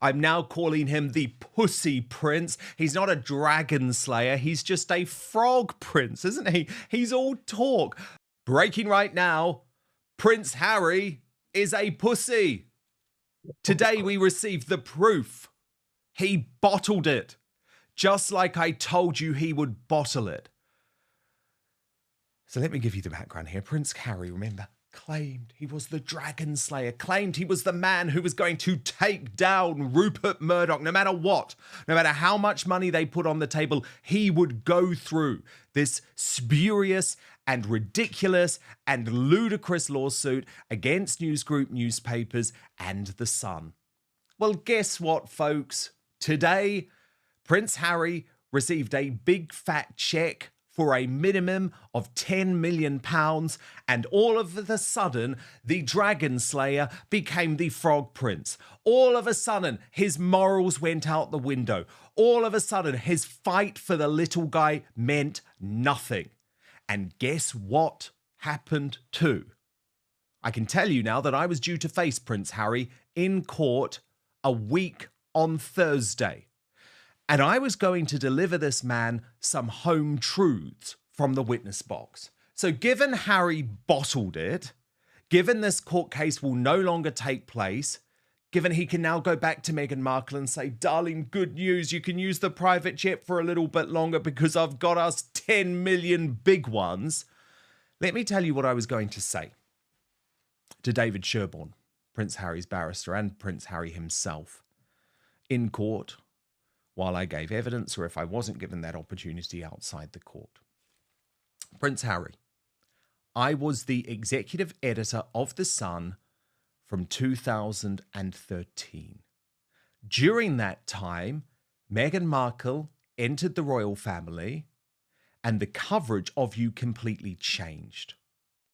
I'm now calling him the Pussy Prince. He's not a dragon slayer. He's just a frog prince, isn't he? He's all talk. Breaking right now, Prince Harry is a pussy. Today we received the proof. He bottled it, just like I told you he would bottle it. So let me give you the background here. Prince Harry, remember, claimed he was the dragon slayer, claimed he was the man who was going to take down Rupert Murdoch, no matter what, no matter how much money they put on the table, he would go through this spurious and ridiculous and ludicrous lawsuit against News Group newspapers and The Sun. Well, guess what, folks? Today, Prince Harry received a big fat check for a minimum of £10 million, and all of a sudden, the Dragon Slayer became the Frog Prince. All of a sudden, his morals went out the window. All of a sudden, his fight for the little guy meant nothing. And guess what happened too? I can tell you now that I was due to face Prince Harry in court a week on Thursday. And I was going to deliver this man some home truths from the witness box. So given Harry bottled it, given this court case will no longer take place, given he can now go back to Meghan Markle and say, darling, good news, you can use the private jet for a little bit longer because I've got us 10 million big ones. Let me tell you what I was going to say to David Sherborne, Prince Harry's barrister, and Prince Harry himself in court, while I gave evidence or if I wasn't given that opportunity outside the court. Prince Harry, I was the executive editor of The Sun from 2013. During that time, Meghan Markle entered the royal family and the coverage of you completely changed.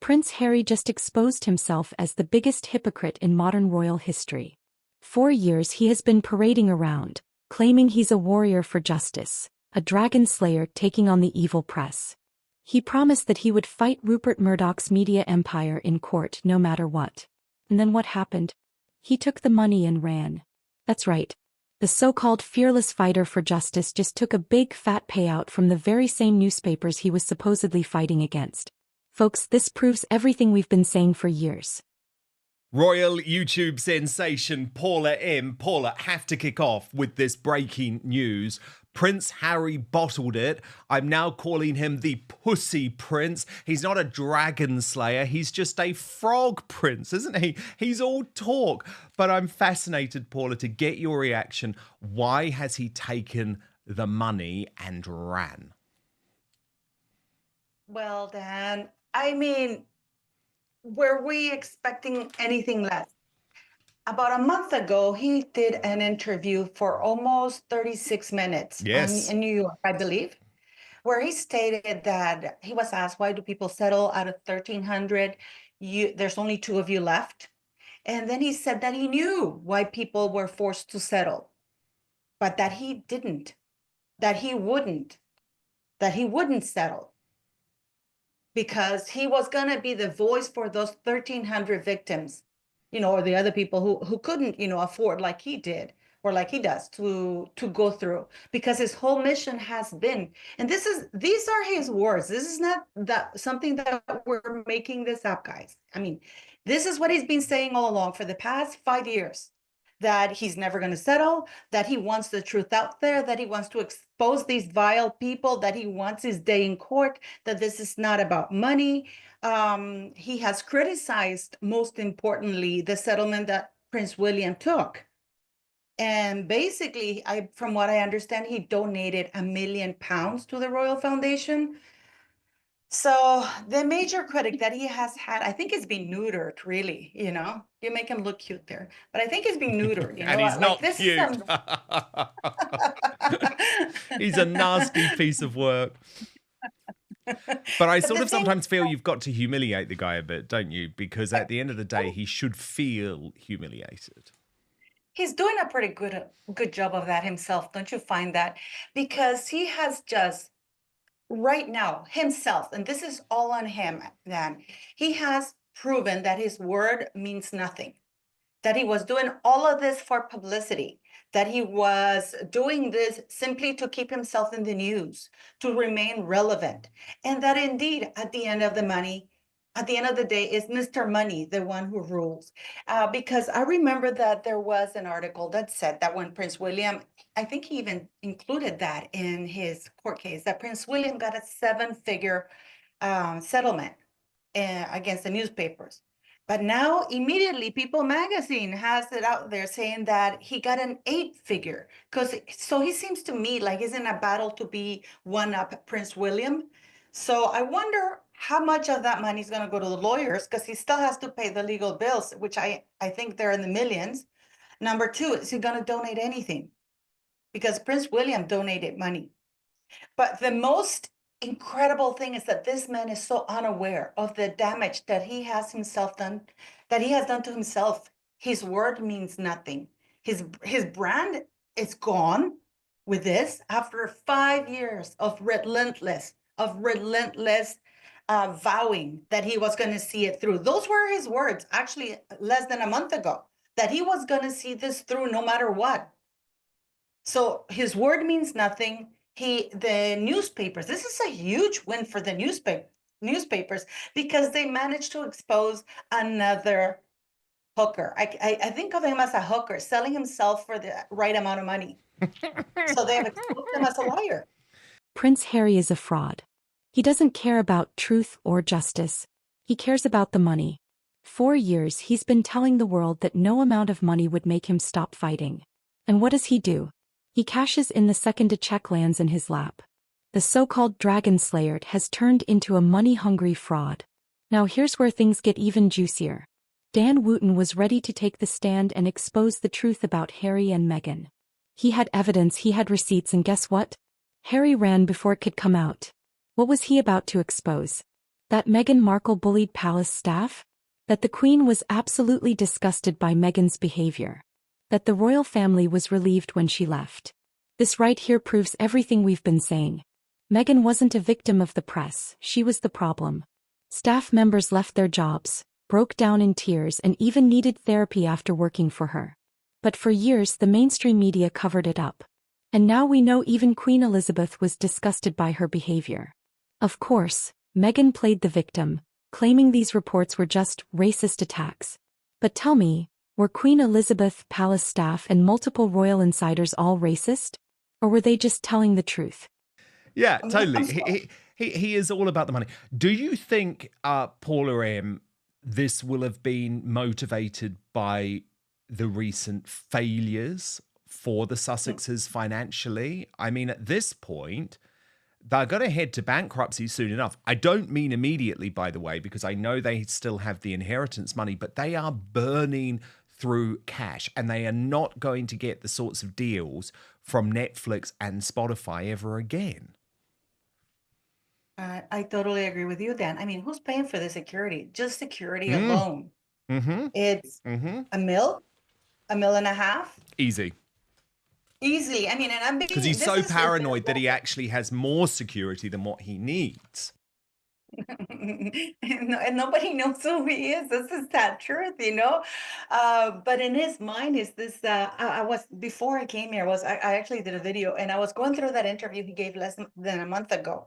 Prince Harry just exposed himself as the biggest hypocrite in modern royal history. For years he has been parading around, claiming he's a warrior for justice, a dragon slayer taking on the evil press. He promised that he would fight Rupert Murdoch's media empire in court no matter what. And then what happened? He took the money and ran. That's right. The so-called fearless fighter for justice just took a big fat payout from the very same newspapers he was supposedly fighting against. Folks, this proves everything we've been saying for years. Royal YouTube sensation Paula M. Paula, have to kick off with this breaking news. Prince Harry bottled it. I'm now calling him the Pussy Prince. He's not a dragon slayer. He's just a frog prince, isn't he? He's all talk. But I'm fascinated, Paula, to get your reaction. Why has he taken the money and ran? Well, Dan, I mean, were we expecting anything less? About a month ago, he did an interview for almost 36 minutes in New York, I believe, where he stated that he was asked, why do people settle out of 1,300? There's only 2 of you left. And then he said that he knew why people were forced to settle, but that he didn't, that he wouldn't settle, because he was going to be the voice for those 1,300 victims, or the other people who couldn't, afford like he did or like he does to go through, because his whole mission has been, and these are his words. This is not something that we're making this up, guys. I mean, this is what he's been saying all along for the past 5 years, that he's never going to settle, that he wants the truth out there, that he wants to expose these vile people, that he wants his day in court, that this is not about money. He has criticized, most importantly, the settlement that Prince William took. And basically, from what I understand, he donated £1 million to the Royal Foundation. So the major critic that he has had, I think, is being neutered, really, You make him look cute there, but I think he's being neutered, And he's not cute. He's a nasty piece of work. But I sort of sometimes feel you've got to humiliate the guy a bit, don't you? Because at the end of the day, he should feel humiliated. He's doing a pretty good job of that himself, don't you find that? Because he has just right now himself, and this is all on him, then he has proven that his word means nothing, that he was doing all of this for publicity, that he was doing this simply to keep himself in the news, to remain relevant, and that indeed, at the end of the day, is Mr. Money the one who rules. Because I remember that there was an article that said that when Prince William, I think he even included that in his court case, that Prince William got a seven-figure settlement against the newspapers. But now immediately People Magazine has it out there saying that he got an eight-figure. So he seems to me like he's in a battle to be one up Prince William. So I wonder how much of that money is going to go to the lawyers, because he still has to pay the legal bills, which I think they're in the millions. Number two, is he going to donate anything? Because Prince William donated money. But the most incredible thing is that this man is so unaware of the damage that he has done to himself. His word means nothing. His brand is gone with this after 5 years of relentless vowing that he was going to see it through. Those were his words, actually, less than a month ago, that he was going to see this through no matter what. So his word means nothing. The newspapers, this is a huge win for the newspapers, because they managed to expose another hooker. I think of him as a hooker selling himself for the right amount of money. So they have exposed him as a liar. Prince Harry is a fraud. He doesn't care about truth or justice. He cares about the money. 4 years he's been telling the world that no amount of money would make him stop fighting. And what does he do? He cashes in the second a check lands in his lap. The so-called Dragon Slayer has turned into a money-hungry fraud. Now here's where things get even juicier. Dan Wootton was ready to take the stand and expose the truth about Harry and Meghan. He had evidence, he had receipts, and guess what? Harry ran before it could come out. What was he about to expose? That Meghan Markle bullied palace staff? That the Queen was absolutely disgusted by Meghan's behavior? That the royal family was relieved when she left? This right here proves everything we've been saying. Meghan wasn't a victim of the press, she was the problem. Staff members left their jobs, broke down in tears, and even needed therapy after working for her. But for years the mainstream media covered it up. And now we know even Queen Elizabeth was disgusted by her behavior. Of course, Meghan played the victim, claiming these reports were just racist attacks. But tell me, were Queen Elizabeth, palace staff, and multiple royal insiders all racist? Or were they just telling the truth? Yeah, totally. He is all about the money. Do you think, Paula M., this will have been motivated by the recent failures for the Sussexes financially? I mean, at this point, they're going to head to bankruptcy soon enough. I don't mean immediately, by the way, because I know they still have the inheritance money, but they are burning through cash, and they are not going to get the sorts of deals from Netflix and Spotify ever again. I totally agree with you, Dan. I mean, who's paying for the security? Just security alone. It's a mil and a half. Easy. Easily. I mean, and I'm being, because he's so paranoid that he actually has more security than what he needs. and nobody knows who he is. This is that truth, you know. But in his mind is this. I was, before I came here, I actually did a video, and I was going through that interview he gave less than a month ago,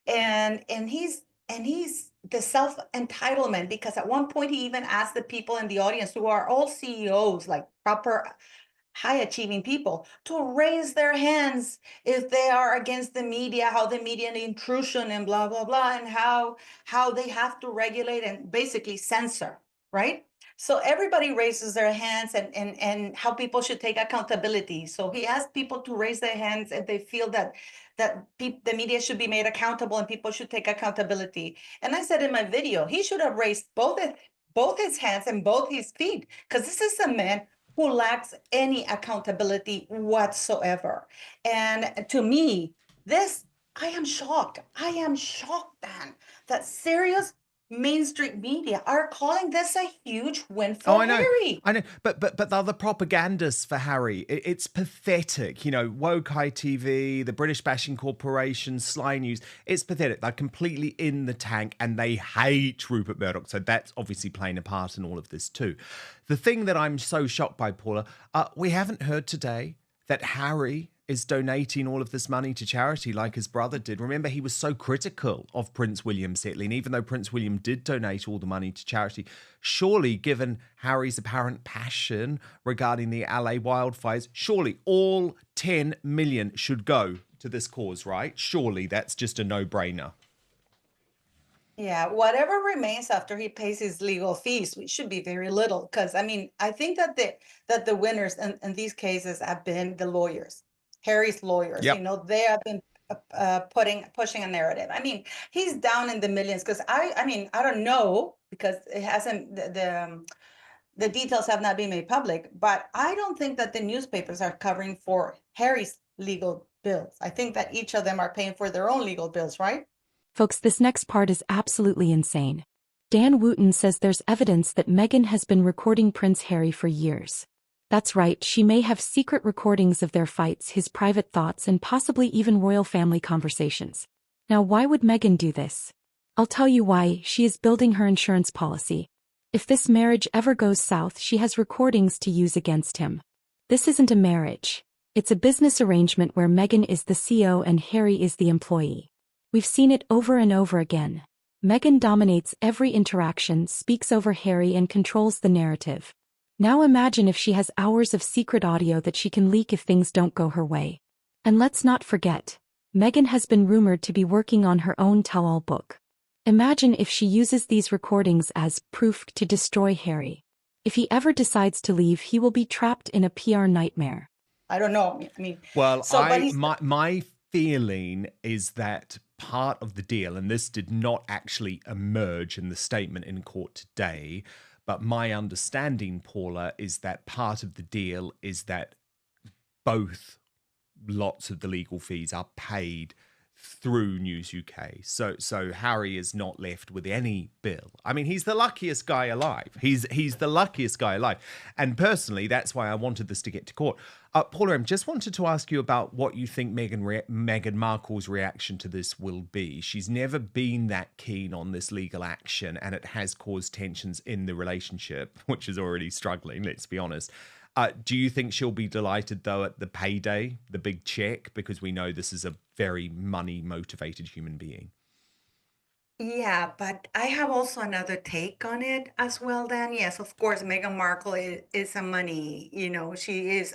and he's the self entitlement, because at one point he even asked the people in the audience, who are all CEOs, like proper high achieving people, to raise their hands if they are against the media, how the media intrusion and blah blah blah, and how they have to regulate and basically censor, right? So everybody raises their hands, and how people should take accountability. So he asked people to raise their hands if they feel that the media should be made accountable and people should take accountability. And I said in my video, he should have raised both his hands and both his feet, because this is a man who lacks any accountability whatsoever. And to me, I am shocked, Dan, that serious mainstream media are calling this a huge win for Harry. I know, but they're the propagandists for Harry. It's pathetic. You know, Woke High TV, the British Bashing Corporation, Sly News. It's pathetic. They're completely in the tank, and they hate Rupert Murdoch. So that's obviously playing a part in all of this too. The thing that I'm so shocked by, Paula, we haven't heard today that Harry is donating all of this money to charity like his brother did. Remember, he was so critical of Prince William settling, even though Prince William did donate all the money to charity. Surely, given Harry's apparent passion regarding the LA wildfires, surely all 10 million should go to this cause, right? Surely that's just a no-brainer. Yeah, whatever remains after he pays his legal fees, which should be very little, because I mean, I think that the winners in these cases have been the lawyers, Harry's lawyers. Yep. They have been pushing a narrative. I mean, he's down in the millions because I mean, I don't know because it hasn't the details have not been made public, but I don't think that the newspapers are covering for Harry's legal bills. I think that each of them are paying for their own legal bills, right? Folks, this next part is absolutely insane. Dan Wootton says there's evidence that Meghan has been recording Prince Harry for years. That's right, she may have secret recordings of their fights, his private thoughts, and possibly even royal family conversations. Now, why would Meghan do this? I'll tell you why. She is building her insurance policy. If this marriage ever goes south, she has recordings to use against him. This isn't a marriage. It's a business arrangement where Meghan is the CEO and Harry is the employee. We've seen it over and over again. Meghan dominates every interaction, speaks over Harry, and controls the narrative. Now imagine if she has hours of secret audio that she can leak if things don't go her way. And let's not forget, Meghan has been rumored to be working on her own tell-all book. Imagine if she uses these recordings as proof to destroy Harry. If he ever decides to leave, he will be trapped in a PR nightmare. I don't know. I mean, well, so, my feeling is that part of the deal, and this did not actually emerge in the statement in court today, but my understanding, Paula, is that part of the deal is that both lots of the legal fees are paid through News UK. So Harry is not left with any bill. I mean, he's the luckiest guy alive. He's the luckiest guy alive. And personally, that's why I wanted this to get to court. Paula, I just wanted to ask you about what you think Meghan Markle's reaction to this will be. She's never been that keen on this legal action, and it has caused tensions in the relationship, which is already struggling, let's be honest. Do you think she'll be delighted, though, at the payday, the big check? Because we know this is a very money-motivated human being. yeah, but I have also another take on it as well, Dan. Yes, of course, Meghan Markle is a money, she is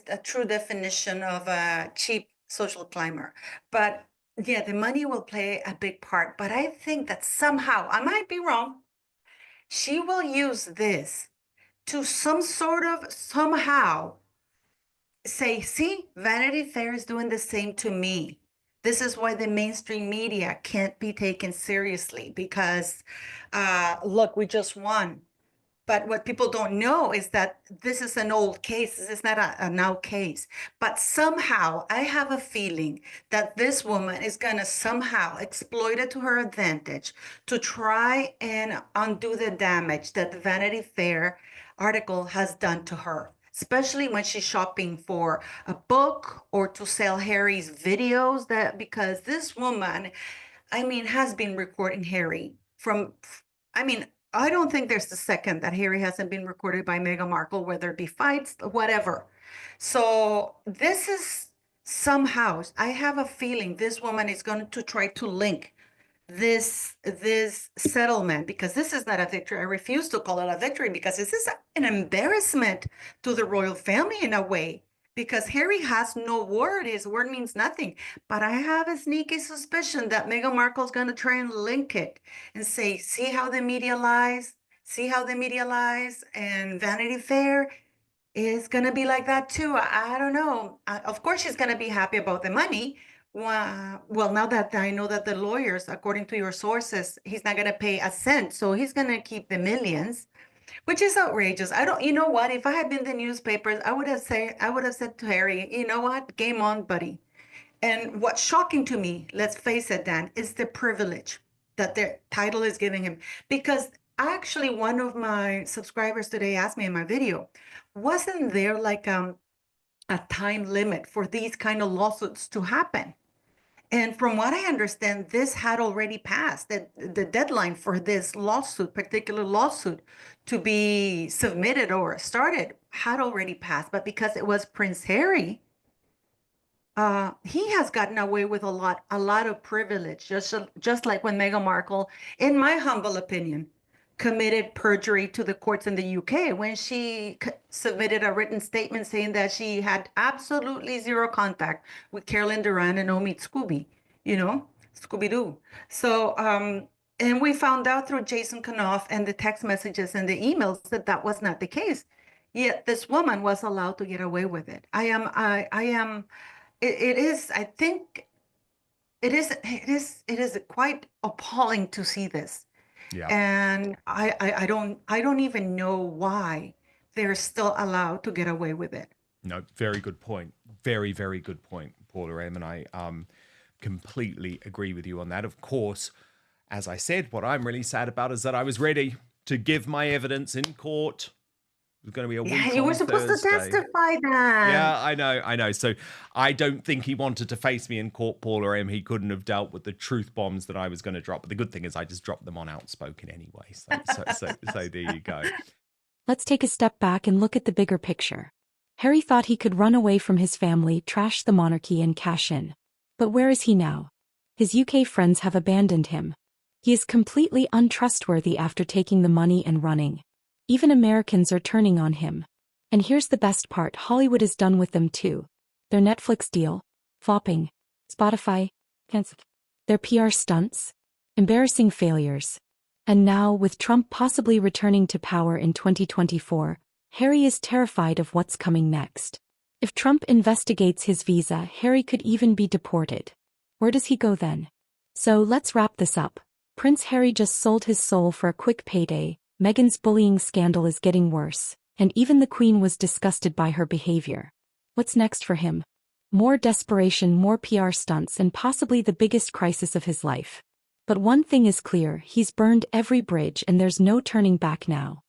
a true definition of a cheap social climber. But yeah, the money will play a big part. But I think that somehow, I might be wrong, she will use this to somehow say, see, Vanity Fair is doing the same to me. This is why the mainstream media can't be taken seriously because, look, we just won. But what people don't know is that this is an old case. This is not a now case. But somehow I have a feeling that this woman is going to somehow exploit it to her advantage to try and undo the damage that the Vanity Fair article has done to her, especially when she's shopping for a book or to sell Harry's videos, that because this woman, I mean, has been recording Harry from, I mean, I don't think there's a second that Harry hasn't been recorded by Meghan Markle, whether it be fights, whatever. So this is somehow, I have a feeling this woman is going to try to link this settlement, because this is not a victory. I refuse to call it a victory because this is an embarrassment to the royal family in a way, because Harry has no word. His word means nothing. But I have a sneaky suspicion that Meghan Markle is going to try and link it and say, see how the media lies, and Vanity Fair is going to be like that too. I don't know. Of course, she's going to be happy about the money. Well, now that I know that the lawyers, according to your sources, he's not going to pay a cent, so he's going to keep the millions, which is outrageous. I don't, you know what? If I had been the newspapers, I would have said to Harry, you know what? Game on, buddy. And what's shocking to me, let's face it, Dan, is the privilege that their title is giving him. Because actually, one of my subscribers today asked me in my video, wasn't there like a time limit for these kind of lawsuits to happen? And from what I understand, this had already passed. The deadline for this lawsuit, particular lawsuit, to be submitted or started had already passed. But because it was Prince Harry, he has gotten away with a lot of privilege, just like when Meghan Markle, in my humble opinion, committed perjury to the courts in the UK when she submitted a written statement saying that she had absolutely zero contact with Carolyn Durant and Omid Scooby, Scooby Doo. So, and we found out through Jason Kanoff and the text messages and the emails that that was not the case. Yet this woman was allowed to get away with it. I am. It is. I think it is. It is quite appalling to see this. Yeah. And I don't even know why they're still allowed to get away with it. No, very good point. Very, very good point, Paula M. And I completely agree with you on that. Of course, as I said, what I'm really sad about is that I was ready to give my evidence in court. It was going to be a week Yeah, you were on supposed to Thursday. testify then. Yeah, I know. So I don't think he wanted to face me in court, Paula M. He couldn't have dealt with the truth bombs that I was going to drop. But the good thing is I just dropped them on Outspoken anyway. So there you go. Let's take a step back and look at the bigger picture. Harry thought he could run away from his family, trash the monarchy, and cash in. But where is he now? His UK friends have abandoned him. He is completely untrustworthy after taking the money and running. Even Americans are turning on him. And here's the best part, Hollywood is done with them too. Their Netflix deal, flopping, Spotify, canceled. Their PR stunts, embarrassing failures. And now, with Trump possibly returning to power in 2024, Harry is terrified of what's coming next. If Trump investigates his visa, Harry could even be deported. Where does he go then? So let's wrap this up. Prince Harry just sold his soul for a quick payday. Meghan's bullying scandal is getting worse, and even the Queen was disgusted by her behavior. What's next for him? More desperation, more PR stunts, and possibly the biggest crisis of his life. But one thing is clear, he's burned every bridge and there's no turning back now.